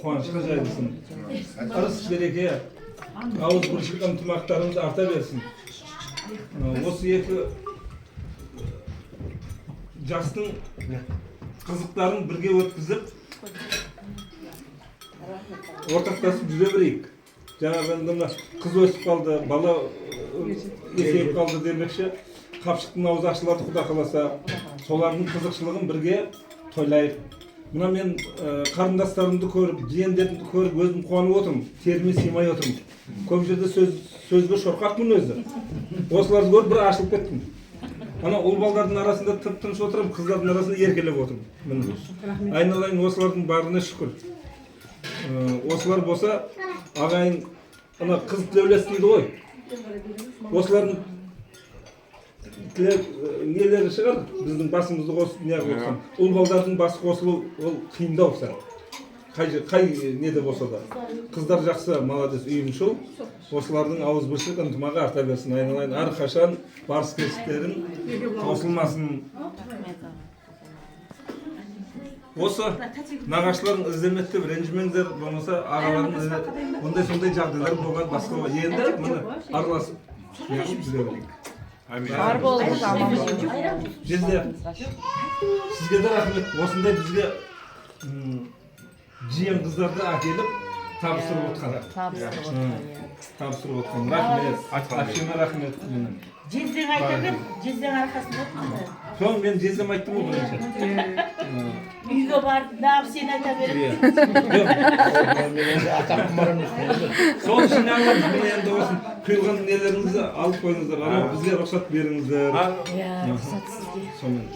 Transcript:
қуанышқа жайылсын. Ырыс береке, ауыз біршілік ынтымақтарымыз арта берсін. Осы екі жастың қызықтарын бірге өткізіп, ортақтасып жүре берейік. Жаңағы қыз өсіп қалды, бала есейіп қалды демекші, қапшықтың аузы ашылады Құда қаласа, солардың қызықшылығын бірге тойлайық. Мына мен қарындастарымды көріп, жиендерімді көріп өзім қуанып отырмын, теріме сыймай отырмын. Көп жерде сөзге шорқақпын өзі. Осыларды көріп бір ашылып кеттім. Ана ұл балдардың арасында тып-тыныш отырмын, қыздардың арасында еркелеп отырмын. Айналайын осылардың барына шүкір. Осылар болса, ағайын ана қыз тілеулес дейді ғой. Осылардың нелері шығар, біздің басымызды қосып неғып отырған. Ұл балдардың басы қосылу ол қиындау сәл. Қай неде болса да. Қыздар жақсы, молодец, үйімшіл. Осылардың ауыз біршілік ынтымағы арта берсін. Айналайын әрқашан барыс келістіктерің таусылмасын. Осы нағашыларын іздемеді деп ренжімеңдер, болмаса ағаларын ондай сондай жағдайлар болған басқа енді міне араласып жүре берейік. Бар болыңыз, аман болыңыз. Жезде, сізге де рахмет. Осындай бізге жиен қыздарды әкеліп табыстырып отқан. Табыстырып отқан. Рахмет. Әпшеме рахмет. Жездең айта бер, жездең арқасында. Соң мен жездем айттым ғой бірінші. Үйге барды, дағып сен айта беріп. Сол үшін ағамыз міне енді осы құйылған нелеріңізді алып қойыңыздар. Бізге рұқсат беріңіздер. Рұқсат сізге. Сонымен.